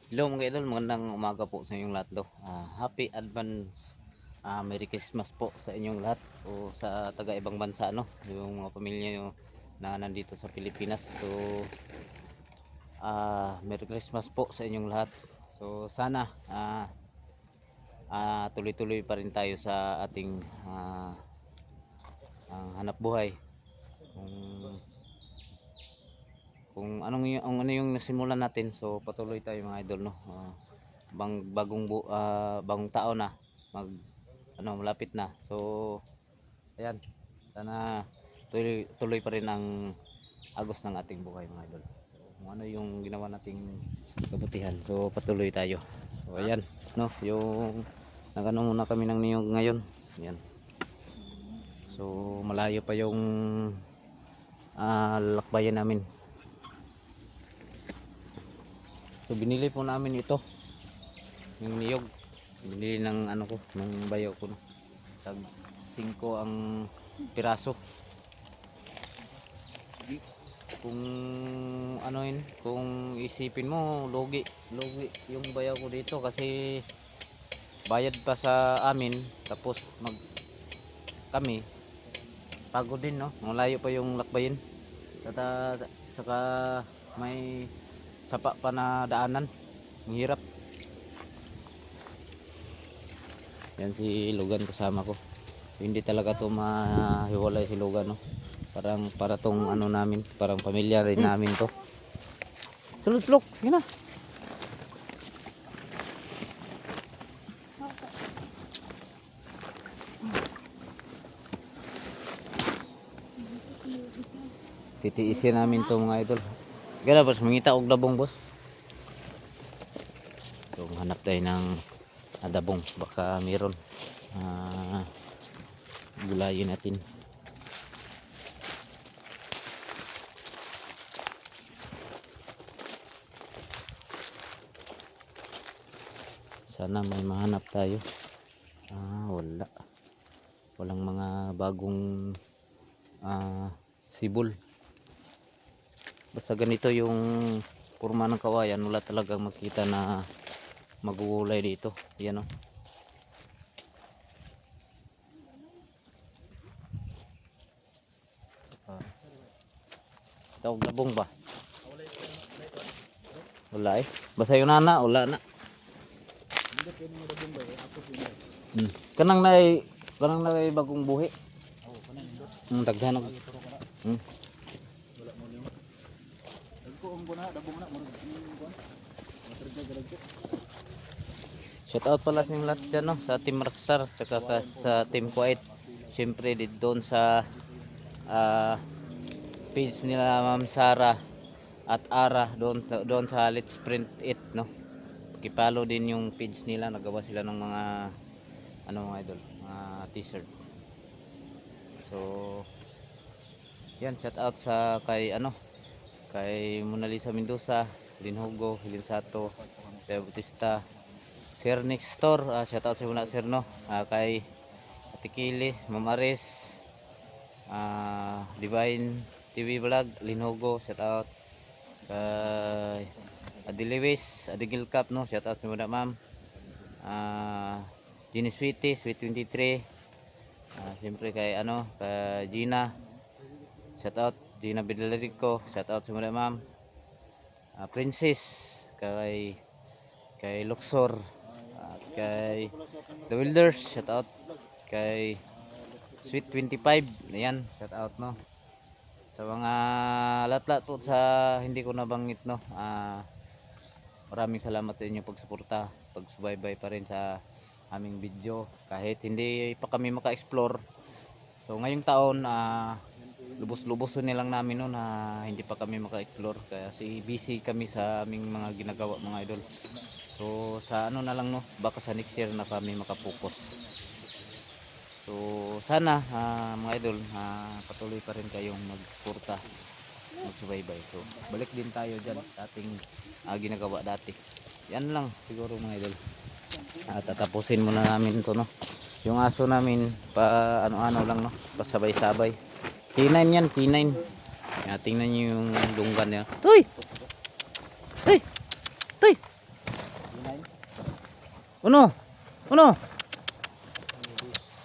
Hello mga idol, magandang umaga po sa inyong lahat do. Happy advance Merry Christmas po sa inyong lahat o sa taga ibang bansa no, yung mga pamilya nyo na nandito sa Pilipinas. So Merry Christmas po sa inyong lahat. So sana tuloy-tuloy pa rin tayo sa ating hanap buhay. Kung ano yung nasimulan natin, so patuloy tayo mga idol no. Bagong taon na malapit na, so ayan, sana tuloy pa rin ang agos ng ating buhay mga idol. So, kung ano yung ginawa nating kabutihan, so patuloy tayo. So ayan no, yung nagano muna kami ng niyog ngayon, ayan. So malayo pa yung lalakbayan namin. So binili po namin ito, yung niyog. Binili ng ano ko, ng bayo ko no. Tag 5 ang piraso. Kung kung isipin mo, lugi yung bayaw ko dito kasi bayad pa sa amin, tapos kami pagod din no. Malayo pa yung lakbayin. Saka may sapa pa na daanan. Ang hirap. Yan si Lugan kasama ko. Hindi talaga to mahiwalay si Lugan no. Para tong ano namin, parang pamilya rin namin to. Sulod plok, sige na. Titiisin namin to mga idol. Kaya boss, mangita og dabong boss. So hanap tayo ng dabong, baka meron. Gulayin natin. Sana may mahanap tayo. Walang mga bagong sibol. Basta ganito yung forma ng kawayan, wala talagang makita na magugulay dito. Yan o. Tawag labong ba? Wala eh. Basta yun na, wala na. Kanang na bagong buhi. Daghan ako. Shout out pala sa lahat dyan no, sa Team Rockstar tsaka sa Team Quiet. Siyempre doon sa page nila Ma'am Sara at Ara doon sa Let's Print It no. Paki-follow din yung page nila, nagawa sila ng mga mga idol, mga t-shirt. So yan, shout out sa kay Mona Lisa Mendoza, Lin Hugo, Hilin Sato, Teo Bautista, Sir Next Store, shout out sa muna sir no, kay Ate Kili, Ma'am Aris, Divine TV Vlog, Lin Hugo, shout out kay Adi Lewis, Adi Gilcap no, shout out sa muna ma'am. Gina Sweetie, Sweet 23, siyempre kay kay Gina, shout out Gina Bidalerico, shout out sa muna ma'am. Princess, kay Luxor, kay The Wilders, shout out kay Sweet 25, ayan, shout out no. Sa mga lahat po sa hindi ko nabanggit no, maraming salamat sa inyong pagsuporta, pagsubaybay pa rin sa aming video kahit hindi pa kami maka-explore. So ngayong taon lubos-luboson nilang namin no, na hindi pa kami maka-explore kasi busy kami sa aming mga ginagawa mga idol. So sa na lang no, baka sa next year na kami makapokus. So sana mga idol, patuloy pa rin kayong magsuporta, magsubaybay. So balik din tayo dyan sa ating ginagawa dati. Yan lang siguro mga idol. Tatapusin muna namin to no. Yung aso namin pa ano lang no, pasabay-sabay. K9 yan, K9. Tingnan niyo yung lunggan niya. Toy! Toy! Toy! Uno! Uno!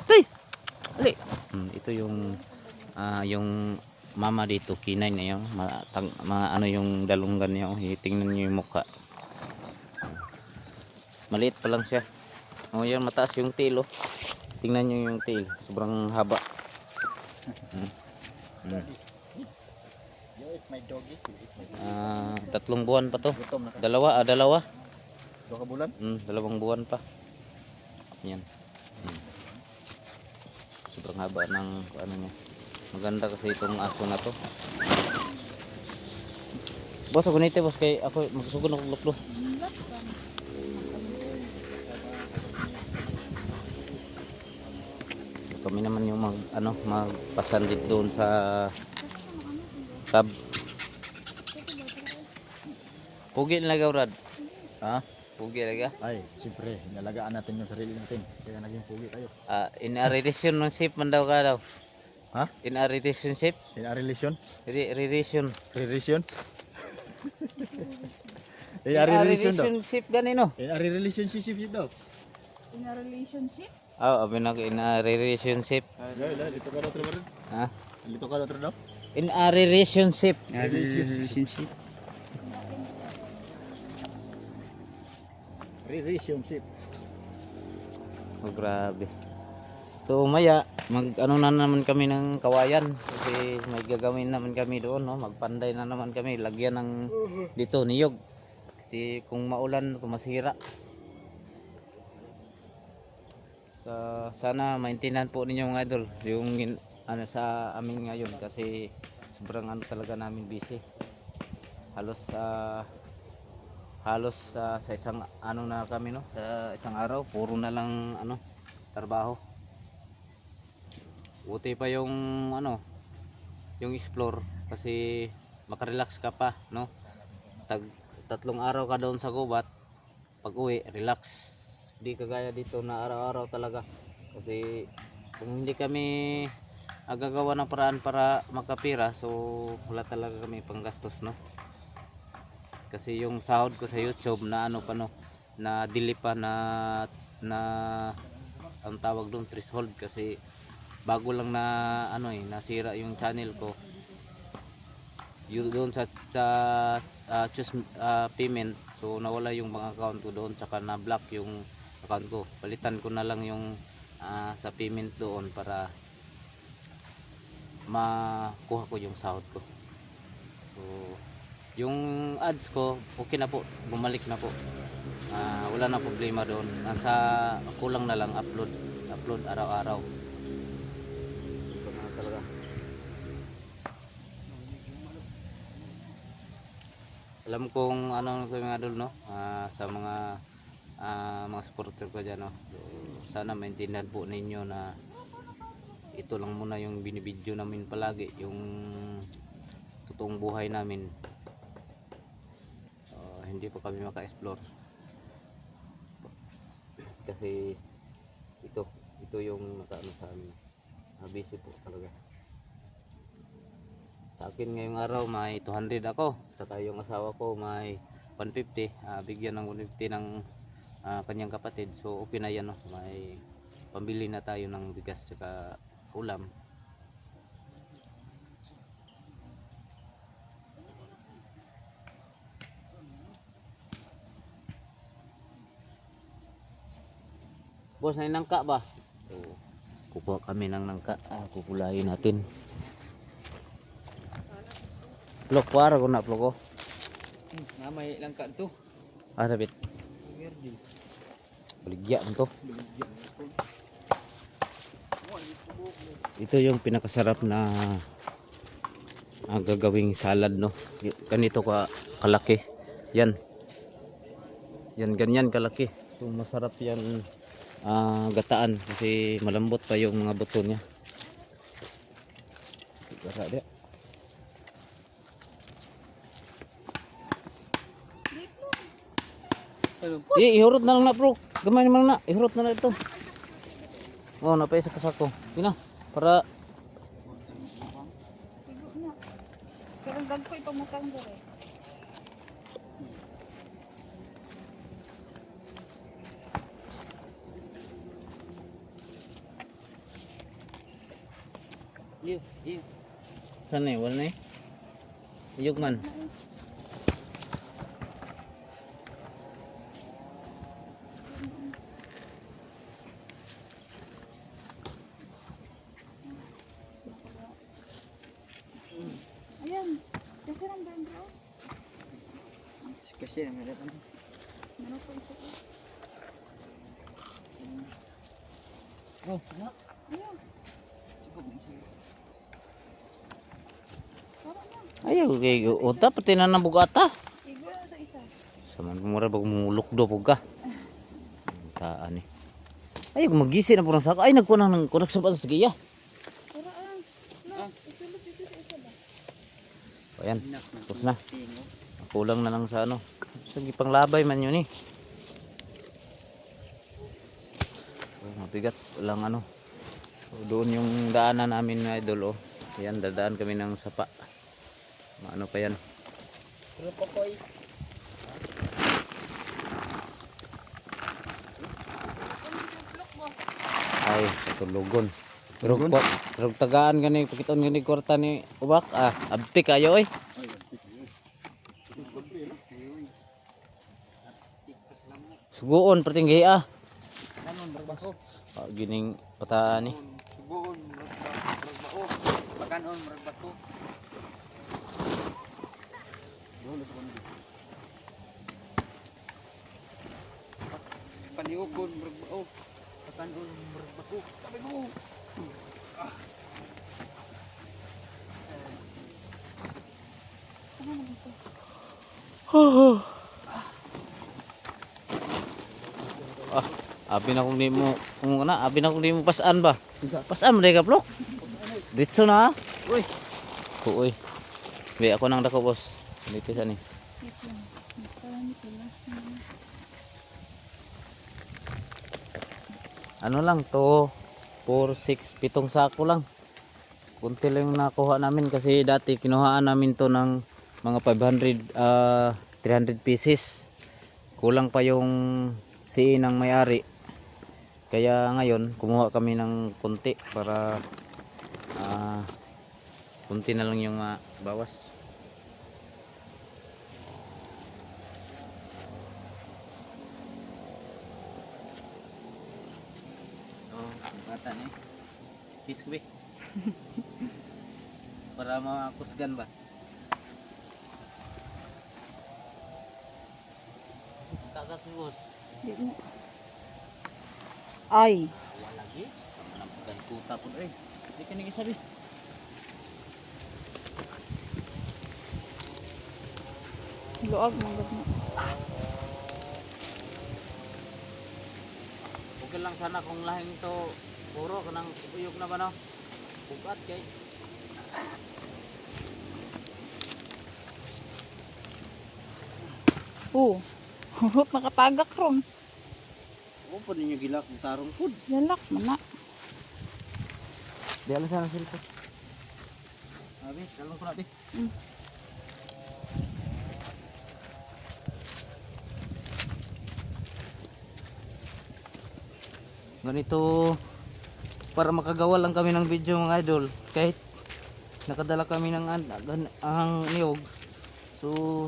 Tay! Ali! Ito yung mama dito, kinay na yun. Ano yung dalunggan niya. Oh. Tingnan niyo yung mukha. Maliit pa lang siya. Oh, yan mataas yung tail. Oh. Tingnan niyo yung tail. Sobrang haba. My doggy. 3 buwan pa to. Dalawa. 2 bulan. 2 buwan pa. Yan. Sobrang haba ng ano niya. Maganda kasi itong aso na to. Boss, ako nito boss kay ako magsugon ako luklo. Kami naman yung magpasandit doon sa cab. Pugi na lagaw rad. Ha? Pugi laga. Ay, siyempre, inalagaan natin yung sarili natin. Kaya naging pugi tayo. In a relationship man daw ka daw. Ha? In a relationship? In a relation? Relation. Relation? In a relationship ganino. In a relationship daw. In a relationship? Abi na in a relationship. Dito ka daw trabaho. Ha? Dito ka daw trabaho. In a relationship. Relationship. Relationship. Oh, grabe. So maya ano na naman kami ng kawayan kasi may gagawin naman kami doon, no? Magpanday na naman kami, lagyan ng dito niyog. Kasi kung maulan, kung masira. Sana maintindihan po ninyo mga idol yung ano sa amin ngayon kasi sobrang ano talaga namin busy. Halos sa isang ano na kami, no, sa isang araw puro na lang ano trabaho. Buti pa yung yung explore kasi makarelax ka pa, no. 3 araw ka doon sa gubat, pag uwi relax, di kagaya dito na araw-araw talaga kasi kung hindi kami gagawa ng paraan para makapira, so wala talaga kami panggastos, no. Kasi yung sahod ko sa YouTube na na dili pa na ang tawag doon threshold kasi bago lang na nasira yung channel ko. Yun doon sa choose payment, so nawala yung mga account ko doon, tsaka na block yung account ko. Palitan ko na lang yung sa payment doon para makuha ko yung sahod ko. So yung ads ko okay na po, bumalik na po. Wala na problema doon. Nasa kulang na lang upload araw-araw. Ito na talaga. Alam kong ko yung idol, no, sa mga supporter ko dyan, no. So, sana maintindihan po ninyo na ito lang muna yung binibidyo namin palagi, yung totoong buhay namin. Hindi pa kami maka-explore kasi ito yung nakaano sa amin. Busy po talaga. Sa akin ngayong araw may 200 ako, saka yung asawa ko may 150. Bigyan ng 150 ng kanyang kapatid, so okay na yan, no? May pambili na tayo ng bigas saka ulam. Boss, may nangka ba? So, kukuha kami ng nangka. Kukulayin natin. Plok, para ko na plok ko. May langka to. Dapat. Baligya mo to. Ito yung pinakasarap na gagawing salad, no. Ganito kalaki. Yan. Yan ganyan kalaki. So masarap yan gataan kasi malambot pa yung mga buto niya. Ihurot na lang na, bro. Gamay naman na. Ihurot na ito. Oh, napay sa kasako. Tina, para Sigo na. Pero dagko ipamutang dire. Saan na wala na iyog man. Ayan. Kasi lang ba bro? Kasi meron ano. Meron po isa ko. Oh, na. Ayan. Parang na. Ayaw kay uta pati na nabugata. Igo na sa isa. Saman mura bag mulukdo pug ka. Taan ni. Ayaw magisi na purang saka. Ay nagkunang nang kunak sa batas giya. Parang na. Isulot dito sa isa ba? Ayan. Tapos na. Kulang na lang sa ano. Sa panglabay man yun eh. Oh, mabigat lang ano. So, doon yung daanan namin na idol oh. Ayan dadaan kami ng sapa. Ano pa yan? Pero pokoy. Ay, katulugon. Pero tagaan gani pakiton gani kwarta ni ubak abtik ayo oy. Suguon pertinggi Kanon berbaso. gining pataan ni. Subuon berbao. Pakanon berbaso. Dulu sa kuno. Paniugon berbao. Pakanon berbaso. Sabi mo. Ano na dito? Abi na kung di mo kung na abi na kung di mo pasan ba. Pasan mo ka plok. Dito na. Uy. Uy. Bi ako nang dako boss. Dito sa ni. Dito na. Parang dito na. Ano lang to 4, 6, 7 sako lang. Kunti lang yung nakuha namin kasi dati kinuhaan namin to ng mga 300 pieces. Kulang pa yung si ng may-ari. Kaya ngayon kumuha kami ng kunti para kunti na lang yung bawas. Oh, bata ni. Kiss ko para makusgan ba? Tagat bos. Di mo. Ay. Wala lagi. Nampagkan kuta po eh. Di ka nagisabi. Luag mga mo. Okay lang sana kung lahing to puro kanang uyog na ba no? Bukat kay. Oh. Nakatagak ron. O pa ninyo gilak ng tarong food. Yalak man na. Di alam sana sila. Abi, kalong ko na di. Ganito para makagawa lang kami ng video mga idol kahit nakadala kami ng ang niyog so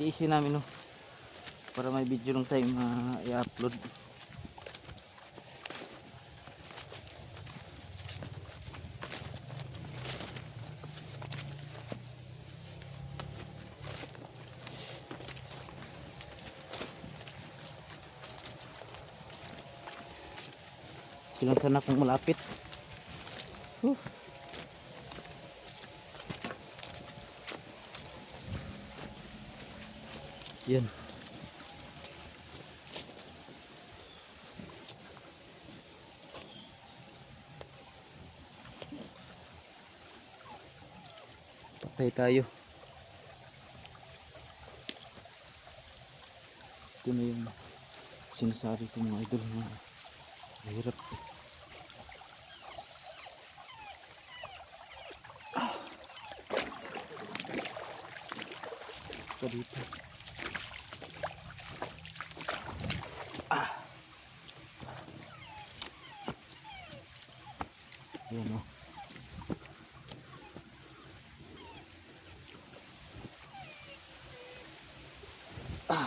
tiisin namin no para may video ng time i-upload. Silang sana kung malapit. Yan. Patay tayo. Ito na yung sinasabi ko mga idol na mahirap. Ito dito. Ayan o. Hindi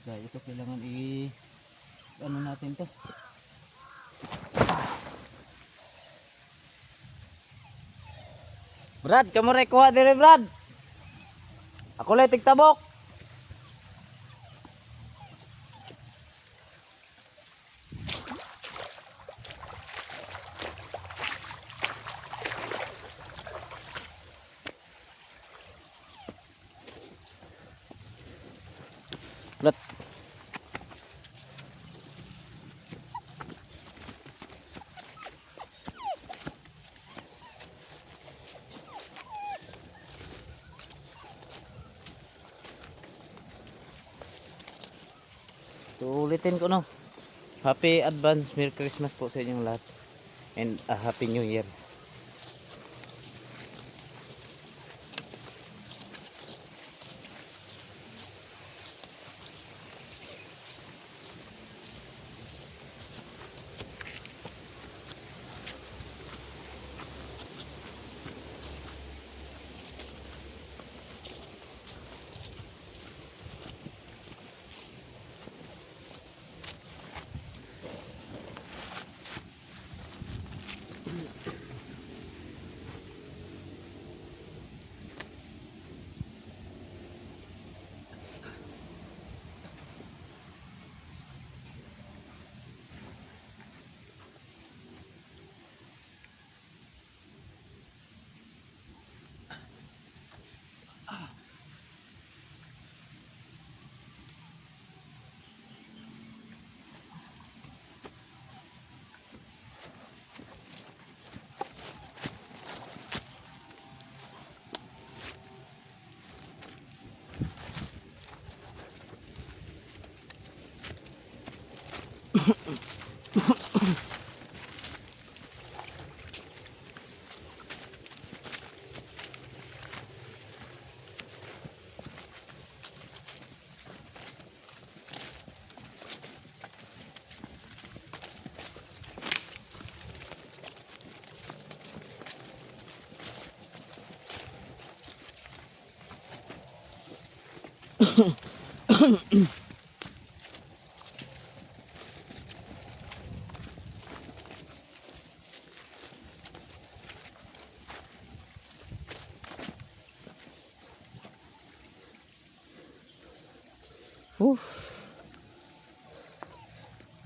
kaya ito, kailangan ano natin to. Brad, kamu kuha dire Brad. Ako lang tigtabok. Brad. Ulitin ko no. Happy advance Merry Christmas po sa inyong lahat. And a Happy New Year.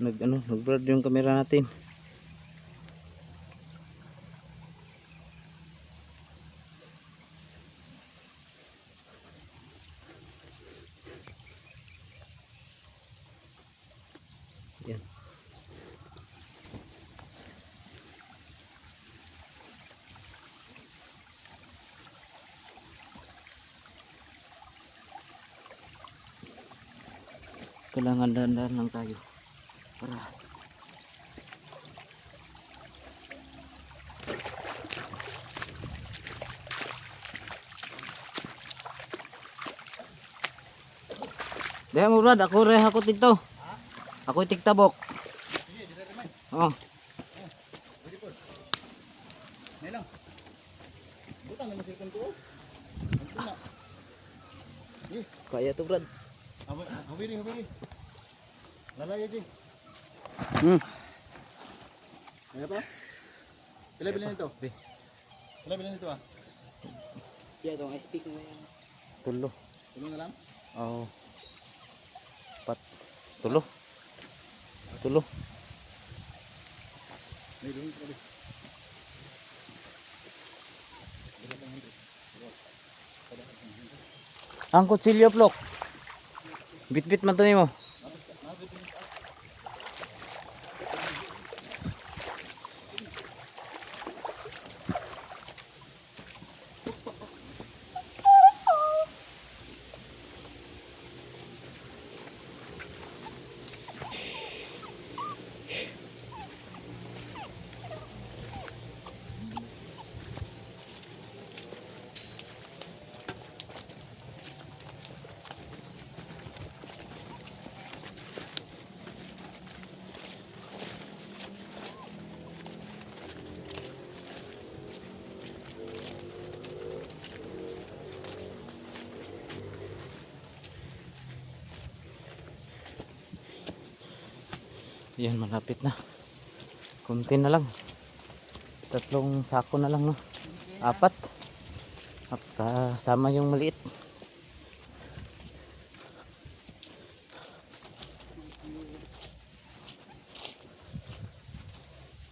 Nag-blur yung camera natin. Yan. Kailangan dahan-dahan lang tayo para Dahil mo Brad, ako rin ako dito. Ako tigtabok. Oh. May lang. Butang na masilpan ko. Kaya to Brad. Habiri. Lalaya Ji. Kaya pa? Pila bilhin nito? Pila bilhin nito ah? Yeah, dong, I speak mo yan. Tulo. Tulo na lang? Oh. Tulo. May doon pa rin. Ang kutsilyo plok. Bit-bit man to nimo. Yan, malapit na. Kunti na lang. 3 sako na lang, no? 4. At sama yung maliit.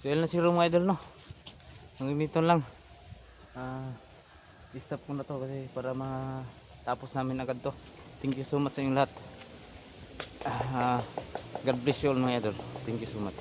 So yun lang siguro mga idol, no? Hanggang dito lang. I-stop ko na to kasi para matapos namin agad to. Thank you so much sa inyong lahat. God bless you all mga idol. Thank you so much.